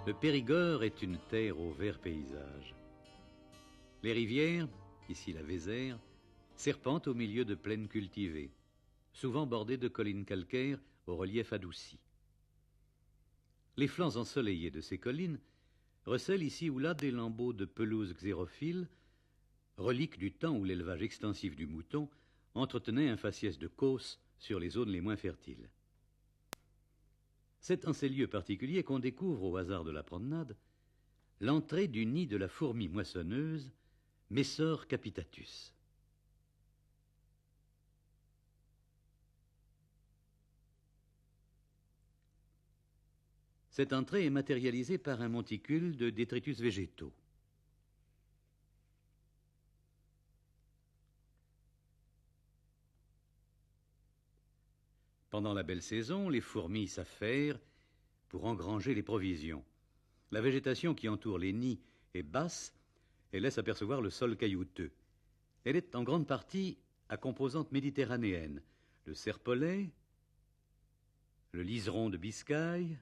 Le Périgord est une terre au vert paysage. Les rivières, ici la Vézère, serpentent au milieu de plaines cultivées, souvent bordées de collines calcaires au relief adouci. Les flancs ensoleillés de ces collines recèlent ici ou là des lambeaux de pelouse xérophile, reliques du temps où l'élevage extensif du mouton entretenait un faciès de causses sur les zones les moins fertiles. C'est en ces lieux particuliers qu'on découvre, au hasard de la promenade, l'entrée du nid de la fourmi moissonneuse, Messor capitatus. Cette entrée est matérialisée par un monticule de détritus végétaux. Pendant la belle saison, les fourmis s'affairent pour engranger les provisions. La végétation qui entoure les nids est basse et laisse apercevoir le sol caillouteux. Elle est en grande partie à composante méditerranéenne. Le serpolet, le liseron de Biscaye,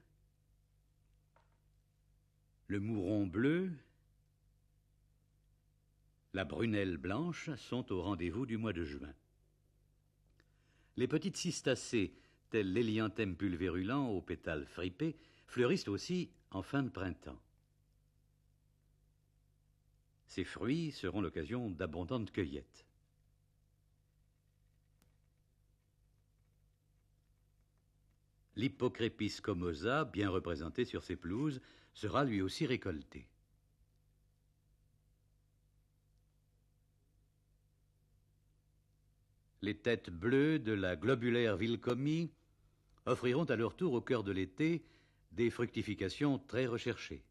le mouron bleu, la brunelle blanche sont au rendez-vous du mois de juin. Les petites cystacées, telles l'hélianthème pulvérulent aux pétales fripés, fleurissent aussi en fin de printemps. Ces fruits seront l'occasion d'abondantes cueillettes. L'Hippocrépis comosa, bien représenté sur ces pelouses, sera lui aussi récolté. Les têtes bleues de la globulaire Willkommie offriront à leur tour au cœur de l'été des fructifications très recherchées.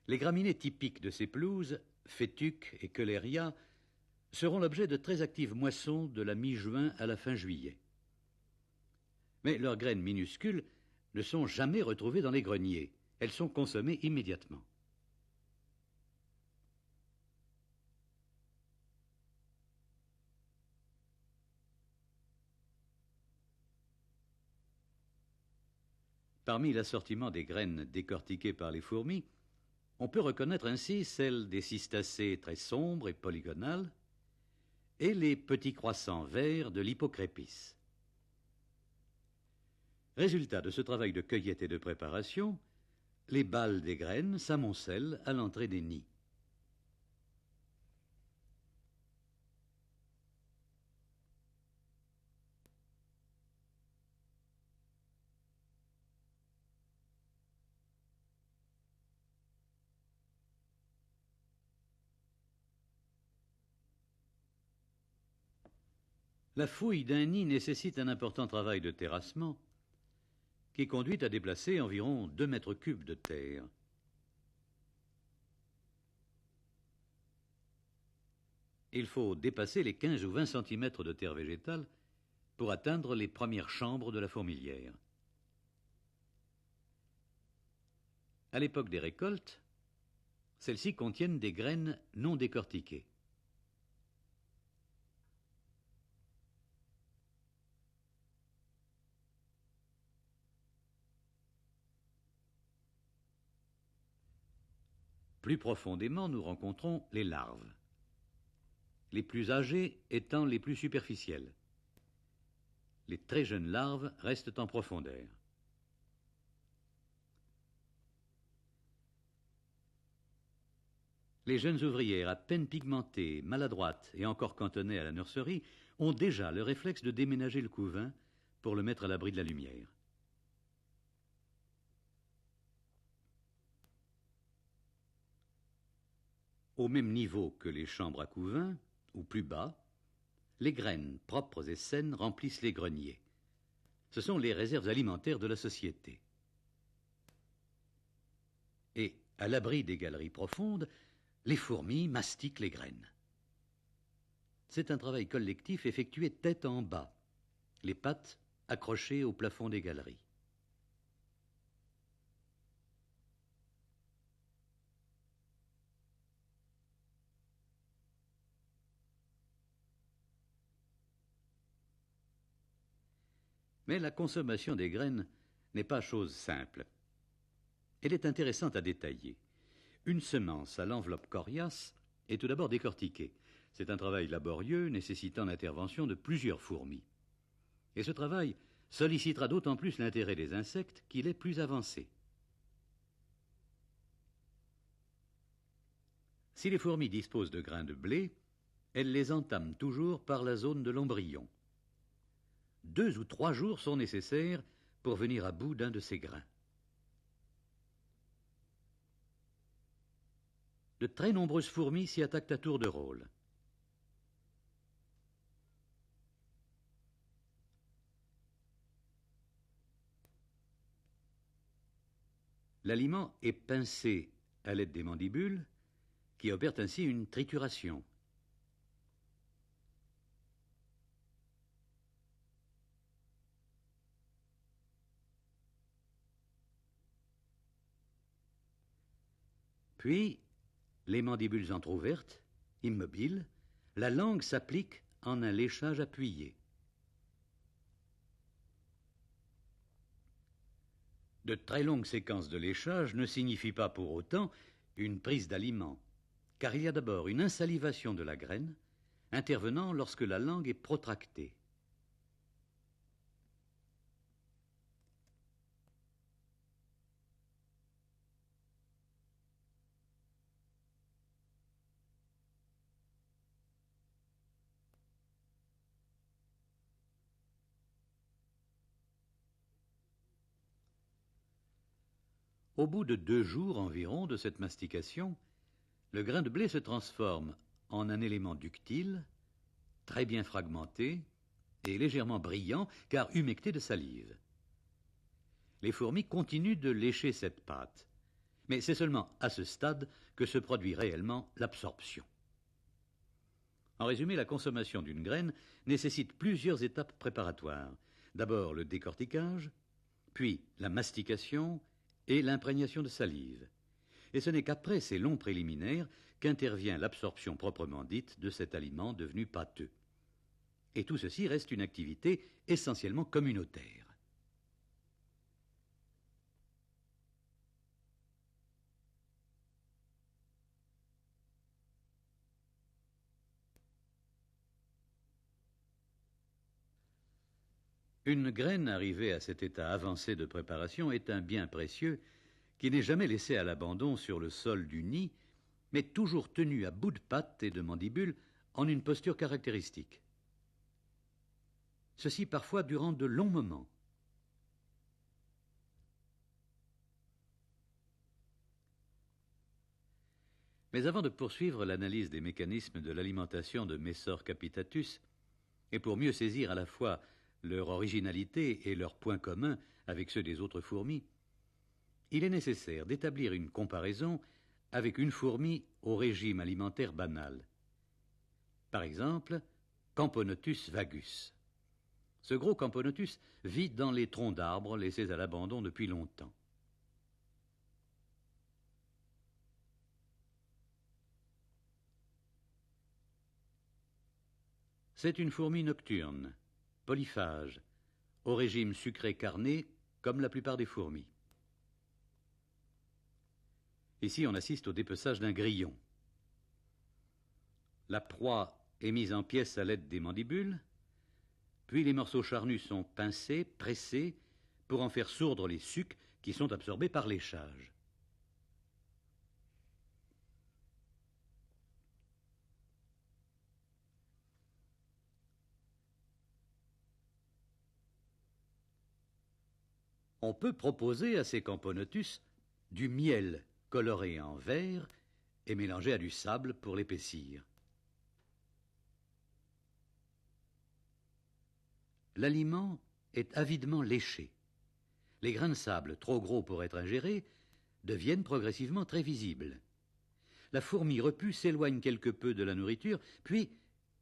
Les graminées typiques de ces pelouses, Fétuc et Quelleria, seront l'objet de très actives moissons de la mi-juin à la fin juillet. Mais leurs graines minuscules ne sont jamais retrouvées dans les greniers. Elles sont consommées immédiatement. Parmi l'assortiment des graines décortiquées par les fourmis, on peut reconnaître ainsi celles des cystacées très sombres et polygonales et les petits croissants verts de l'Hippocrépis. Résultat de ce travail de cueillette et de préparation, les balles des graines s'amoncellent à l'entrée des nids. La fouille d'un nid nécessite un important travail de terrassement qui conduit à déplacer environ 2 mètres cubes de terre. Il faut dépasser les 15 ou 20 centimètres de terre végétale pour atteindre les premières chambres de la fourmilière. À l'époque des récoltes, celles-ci contiennent des graines non décortiquées. Plus profondément, nous rencontrons les larves, les plus âgées étant les plus superficielles. Les très jeunes larves restent en profondeur. Les jeunes ouvrières, à peine pigmentées, maladroites et encore cantonnées à la nurserie, ont déjà le réflexe de déménager le couvain pour le mettre à l'abri de la lumière. Au même niveau que les chambres à couvain, ou plus bas, les graines propres et saines remplissent les greniers. Ce sont les réserves alimentaires de la société. Et, à l'abri des galeries profondes, les fourmis mastiquent les graines. C'est un travail collectif effectué tête en bas, les pattes accrochées au plafond des galeries. Mais la consommation des graines n'est pas chose simple. Elle est intéressante à détailler. Une semence à l'enveloppe coriace est tout d'abord décortiquée. C'est un travail laborieux nécessitant l'intervention de plusieurs fourmis. Et ce travail sollicitera d'autant plus l'intérêt des insectes qu'il est plus avancé. Si les fourmis disposent de grains de blé, elles les entament toujours par la zone de l'embryon. 2 ou 3 jours sont nécessaires pour venir à bout d'un de ces grains. De très nombreuses fourmis s'y attaquent à tour de rôle. L'aliment est pincé à l'aide des mandibules, qui opèrent ainsi une trituration. Puis, les mandibules entr'ouvertes, immobiles, la langue s'applique en un léchage appuyé. De très longues séquences de léchage ne signifient pas pour autant une prise d'aliment, car il y a d'abord une insalivation de la graine, intervenant lorsque la langue est protractée. Au bout de 2 jours environ de cette mastication, le grain de blé se transforme en un élément ductile, très bien fragmenté et légèrement brillant car humecté de salive. Les fourmis continuent de lécher cette pâte, mais c'est seulement à ce stade que se produit réellement l'absorption. En résumé, la consommation d'une graine nécessite plusieurs étapes préparatoires. D'abord le décortiquage, puis la mastication et l'imprégnation de salive. Et ce n'est qu'après ces longs préliminaires qu'intervient l'absorption proprement dite de cet aliment devenu pâteux. Et tout ceci reste une activité essentiellement communautaire. Une graine arrivée à cet état avancé de préparation est un bien précieux qui n'est jamais laissé à l'abandon sur le sol du nid, mais toujours tenu à bout de pattes et de mandibules en une posture caractéristique. Ceci parfois durant de longs moments. Mais avant de poursuivre l'analyse des mécanismes de l'alimentation de Messor capitatus, et pour mieux saisir à la fois leur originalité et leurs points communs avec ceux des autres fourmis, il est nécessaire d'établir une comparaison avec une fourmi au régime alimentaire banal. Par exemple, Camponotus vagus. Ce gros Camponotus vit dans les troncs d'arbres laissés à l'abandon depuis longtemps. C'est une fourmi nocturne, polyphage, au régime sucré-carné comme la plupart des fourmis. Ici, on assiste au dépeçage d'un grillon. La proie est mise en pièces à l'aide des mandibules, puis les morceaux charnus sont pincés, pressés, pour en faire sourdre les sucs qui sont absorbés par léchage. On peut proposer à ces Camponotus du miel coloré en vert et mélangé à du sable pour l'épaissir. L'aliment est avidement léché. Les grains de sable, trop gros pour être ingérés, deviennent progressivement très visibles. La fourmi repue s'éloigne quelque peu de la nourriture, puis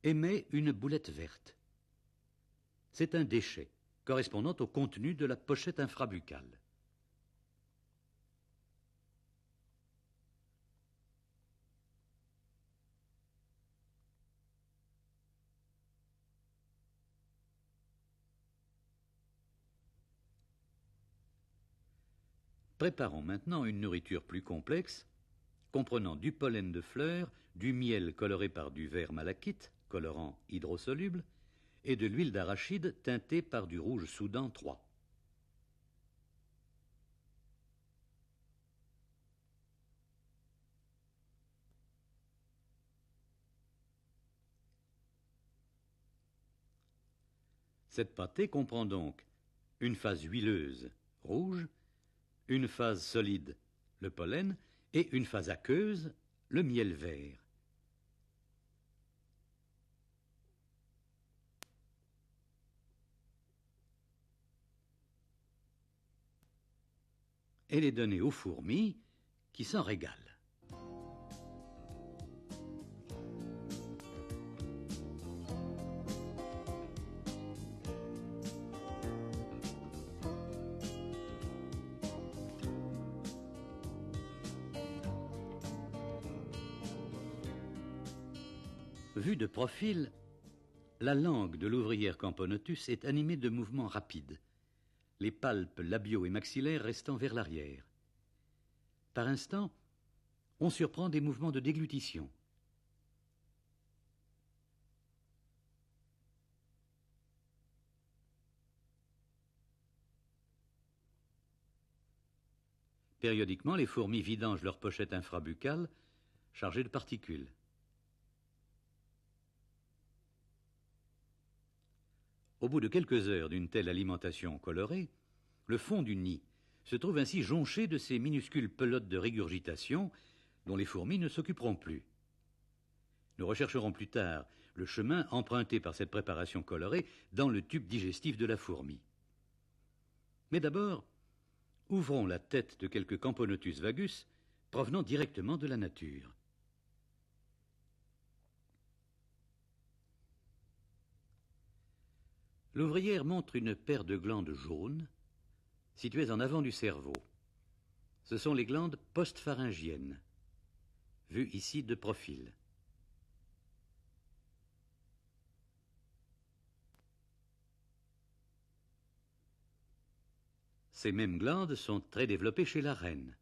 émet une boulette verte. C'est un déchet, correspondant au contenu de la pochette infrabuccale. Préparons maintenant une nourriture plus complexe, comprenant du pollen de fleurs, du miel coloré par du vert malachite, colorant hydrosoluble, et de l'huile d'arachide teintée par du rouge Soudan 3. Cette pâtée comprend donc une phase huileuse, rouge, une phase solide, le pollen, et une phase aqueuse, le miel vert. Elle est donnée aux fourmis qui s'en régalent. Vue de profil, la langue de l'ouvrière Camponotus est animée de mouvements rapides, les palpes labiaux et maxillaires restant vers l'arrière. Par instants, on surprend des mouvements de déglutition. Périodiquement, les fourmis vidangent leur pochette infrabuccale chargée de particules. Au bout de quelques heures d'une telle alimentation colorée, le fond du nid se trouve ainsi jonché de ces minuscules pelotes de régurgitation dont les fourmis ne s'occuperont plus. Nous rechercherons plus tard le chemin emprunté par cette préparation colorée dans le tube digestif de la fourmi. Mais d'abord, ouvrons la tête de quelques Camponotus vagus provenant directement de la nature. L'ouvrière montre une paire de glandes jaunes situées en avant du cerveau. Ce sont les glandes postpharyngiennes, vues ici de profil. Ces mêmes glandes sont très développées chez la reine.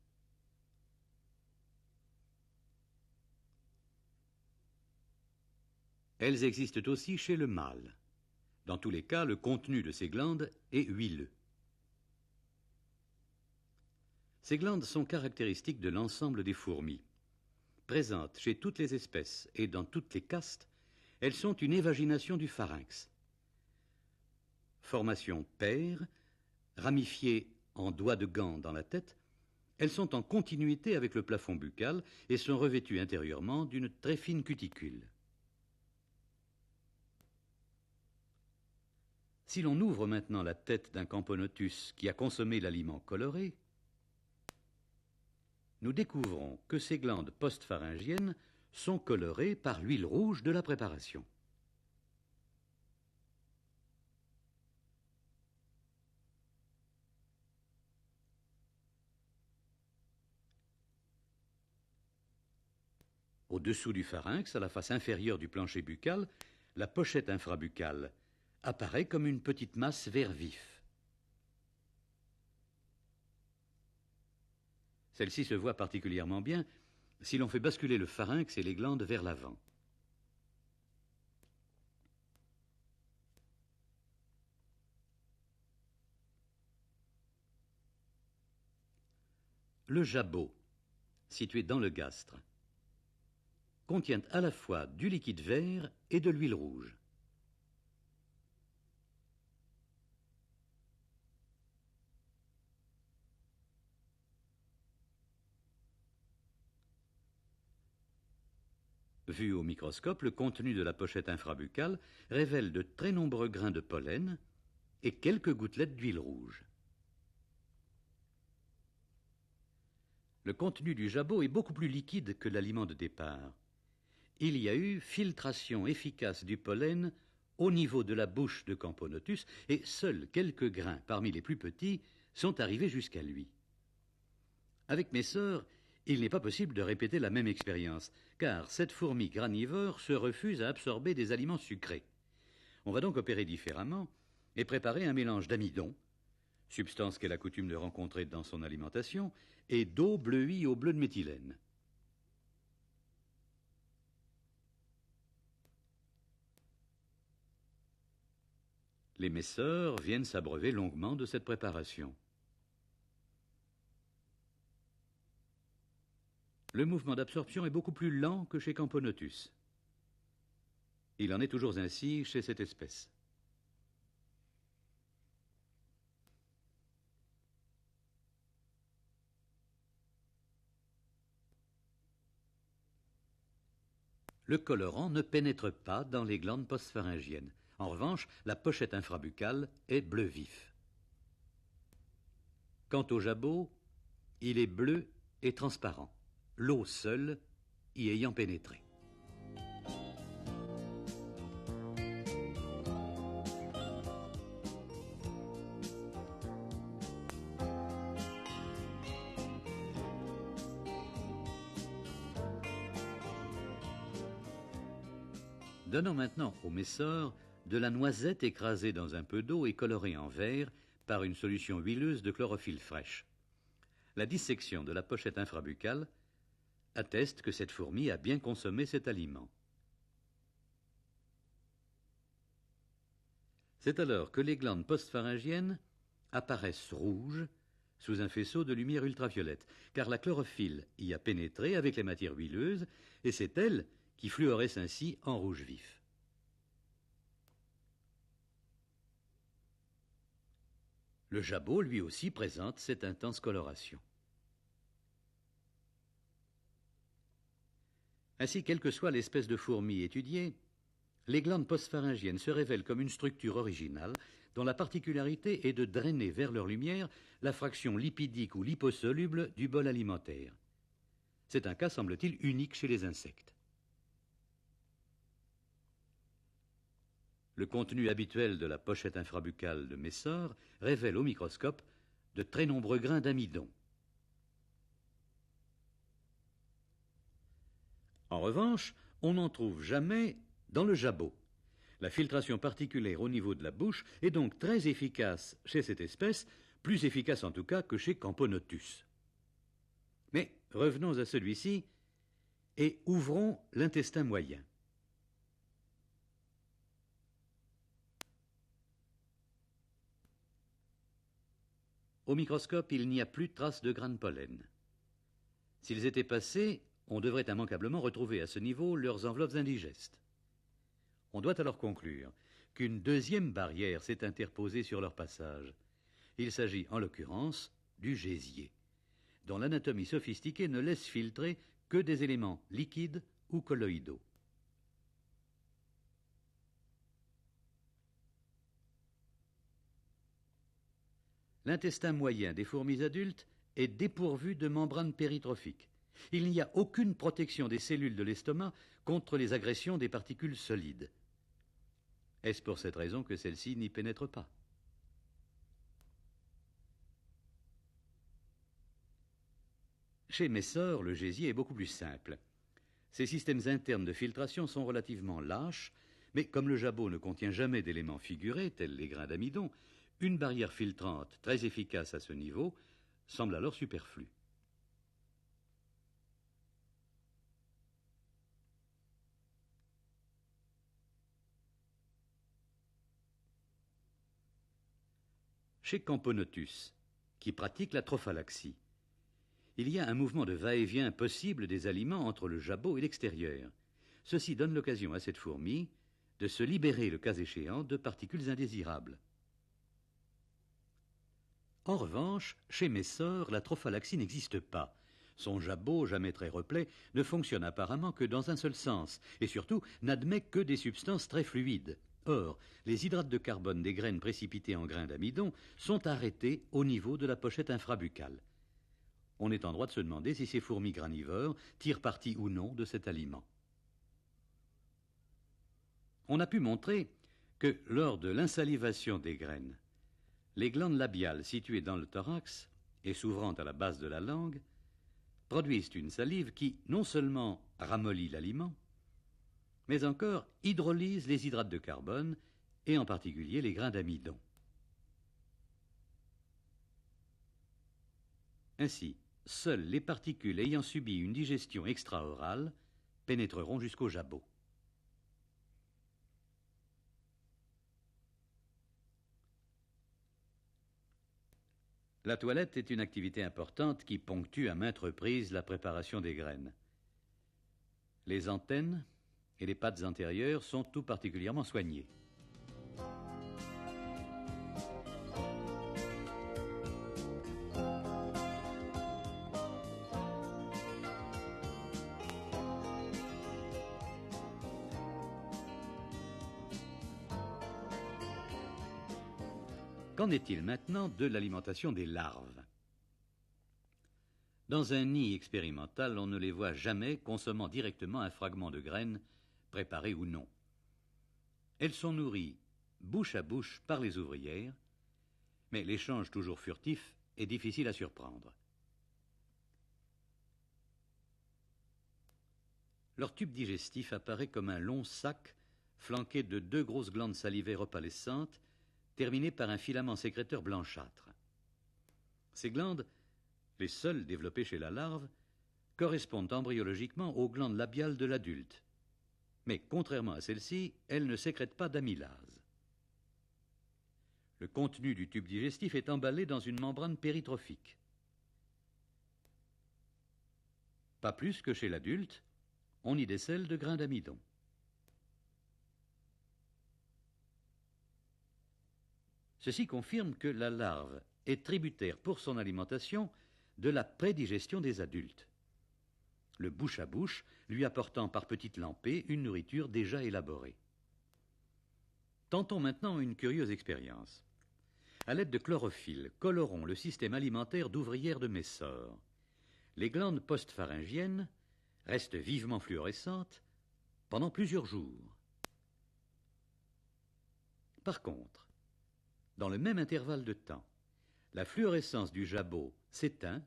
Elles existent aussi chez le mâle. Dans tous les cas, le contenu de ces glandes est huileux. Ces glandes sont caractéristiques de l'ensemble des fourmis. Présentes chez toutes les espèces et dans toutes les castes, elles sont une évagination du pharynx. Formation paire, ramifiées en doigts de gants dans la tête, elles sont en continuité avec le plafond buccal et sont revêtues intérieurement d'une très fine cuticule. Si l'on ouvre maintenant la tête d'un Camponotus qui a consommé l'aliment coloré, nous découvrons que ces glandes postpharyngiennes sont colorées par l'huile rouge de la préparation. Au-dessous du pharynx, à la face inférieure du plancher buccal, la pochette infrabuccale apparaît comme une petite masse vert vif. Celle-ci se voit particulièrement bien si l'on fait basculer le pharynx et les glandes vers l'avant. Le jabot, situé dans le gastre, contient à la fois du liquide vert et de l'huile rouge. Vu au microscope, le contenu de la pochette infrabuccale révèle de très nombreux grains de pollen et quelques gouttelettes d'huile rouge. Le contenu du jabot est beaucoup plus liquide que l'aliment de départ. Il y a eu filtration efficace du pollen au niveau de la bouche de Camponotus et seuls quelques grains, parmi les plus petits, sont arrivés jusqu'à lui. Avec mes sœurs, il n'est pas possible de répéter la même expérience, car cette fourmi granivore se refuse à absorber des aliments sucrés. On va donc opérer différemment et préparer un mélange d'amidon, substance qu'elle a coutume de rencontrer dans son alimentation, et d'eau bleuie au bleu de méthylène. Les messeurs viennent s'abreuver longuement de cette préparation. Le mouvement d'absorption est beaucoup plus lent que chez Camponotus. Il en est toujours ainsi chez cette espèce. Le colorant ne pénètre pas dans les glandes postpharyngiennes. En revanche, la pochette infrabuccale est bleu vif. Quant au jabot, il est bleu et transparent, l'eau seule y ayant pénétré. Donnons maintenant au messeur de la noisette écrasée dans un peu d'eau et colorée en vert par une solution huileuse de chlorophylle fraîche. La dissection de la pochette infrabuccale atteste que cette fourmi a bien consommé cet aliment. C'est alors que les glandes postpharyngiennes apparaissent rouges sous un faisceau de lumière ultraviolette, car la chlorophylle y a pénétré avec les matières huileuses, et c'est elle qui fluoresce ainsi en rouge vif. Le jabot, lui aussi, présente cette intense coloration. Ainsi, quelle que soit l'espèce de fourmi étudiée, les glandes postpharyngiennes se révèlent comme une structure originale dont la particularité est de drainer vers leur lumière la fraction lipidique ou liposoluble du bol alimentaire. C'est un cas, semble-t-il, unique chez les insectes. Le contenu habituel de la pochette infrabuccale de Messor révèle au microscope de très nombreux grains d'amidon. En revanche, on n'en trouve jamais dans le jabot. La filtration particulière au niveau de la bouche est donc très efficace chez cette espèce, plus efficace en tout cas que chez Camponotus. Mais revenons à celui-ci et ouvrons l'intestin moyen. Au microscope, il n'y a plus de traces de grains de pollen. S'ils étaient passés, on devrait immanquablement retrouver à ce niveau leurs enveloppes indigestes. On doit alors conclure qu'une deuxième barrière s'est interposée sur leur passage. Il s'agit en l'occurrence du gésier, dont l'anatomie sophistiquée ne laisse filtrer que des éléments liquides ou colloïdaux. L'intestin moyen des fourmis adultes est dépourvu de membrane péritrophique. Il n'y a aucune protection des cellules de l'estomac contre les agressions des particules solides. Est-ce pour cette raison que celles-ci n'y pénètrent pas? Chez Messor, le gésier est beaucoup plus simple. Ces systèmes internes de filtration sont relativement lâches, mais comme le jabot ne contient jamais d'éléments figurés, tels les grains d'amidon, une barrière filtrante très efficace à ce niveau semble alors superflue. Chez Camponotus, qui pratique la trophallaxie, il y a un mouvement de va-et-vient possible des aliments entre le jabot et l'extérieur. Ceci donne l'occasion à cette fourmi de se libérer, le cas échéant, de particules indésirables. En revanche, chez Messor, la trophallaxie n'existe pas. Son jabot, jamais très replet, ne fonctionne apparemment que dans un seul sens, et surtout n'admet que des substances très fluides. Or, les hydrates de carbone des graines précipitées en grains d'amidon sont arrêtés au niveau de la pochette infrabuccale. On est en droit de se demander si ces fourmis granivores tirent parti ou non de cet aliment. On a pu montrer que lors de l'insalivation des graines, les glandes labiales situées dans le thorax et s'ouvrant à la base de la langue produisent une salive qui non seulement ramollit l'aliment, mais encore hydrolyse les hydrates de carbone et en particulier les grains d'amidon. Ainsi, seules les particules ayant subi une digestion extra-orale pénétreront jusqu'au jabot. La toilette est une activité importante qui ponctue à maintes reprises la préparation des graines. Les antennes et les pattes antérieures sont tout particulièrement soignées. Qu'en est-il maintenant de l'alimentation des larves? Dans un nid expérimental, on ne les voit jamais consommant directement un fragment de graine, préparé ou non. Elles sont nourries bouche à bouche par les ouvrières, mais l'échange toujours furtif est difficile à surprendre. Leur tube digestif apparaît comme un long sac flanqué de 2 grosses glandes salivaires opalescentes terminées par un filament sécréteur blanchâtre. Ces glandes, les seules développées chez la larve, correspondent embryologiquement aux glandes labiales de l'adulte. Mais contrairement à celles-ci, elles ne sécrètent pas d'amylase. Le contenu du tube digestif est emballé dans une membrane péritrophique. Pas plus que chez l'adulte, on y décèle de grains d'amidon. Ceci confirme que la larve est tributaire pour son alimentation de la prédigestion des adultes, le bouche à bouche lui apportant par petites lampées une nourriture déjà élaborée. Tentons maintenant une curieuse expérience. À l'aide de chlorophylle, colorons le système alimentaire d'ouvrières de Messor. Les glandes postpharyngiennes restent vivement fluorescentes pendant plusieurs jours. Par contre, dans le même intervalle de temps, la fluorescence du jabot s'éteint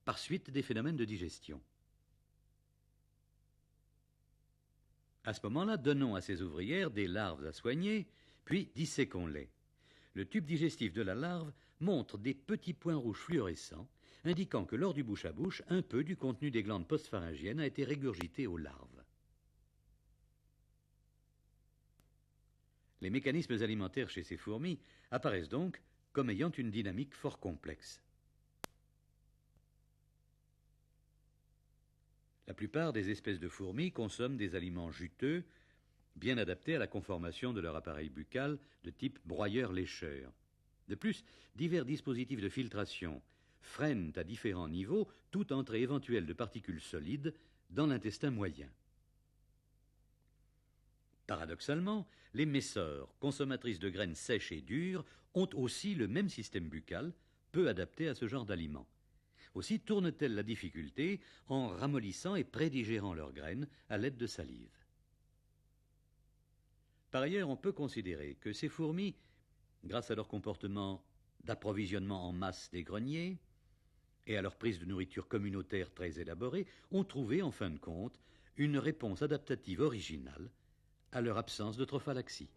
par suite des phénomènes de digestion. À ce moment-là, donnons à ces ouvrières des larves à soigner, puis disséquons-les. Le tube digestif de la larve montre des petits points rouges fluorescents, indiquant que lors du bouche à bouche, un peu du contenu des glandes postpharyngiennes a été régurgité aux larves. Les mécanismes alimentaires chez ces fourmis apparaissent donc comme ayant une dynamique fort complexe. La plupart des espèces de fourmis consomment des aliments juteux, bien adaptés à la conformation de leur appareil buccal de type broyeur-lécheur. De plus, divers dispositifs de filtration freinent à différents niveaux toute entrée éventuelle de particules solides dans l'intestin moyen. Paradoxalement, les messors, consommatrices de graines sèches et dures, ont aussi le même système buccal, peu adapté à ce genre d'aliments. Aussi tournent-elles la difficulté en ramollissant et prédigérant leurs graines à l'aide de salive. Par ailleurs, on peut considérer que ces fourmis, grâce à leur comportement d'approvisionnement en masse des greniers et à leur prise de nourriture communautaire très élaborée, ont trouvé, en fin de compte, une réponse adaptative originale à leur absence de trophallaxie.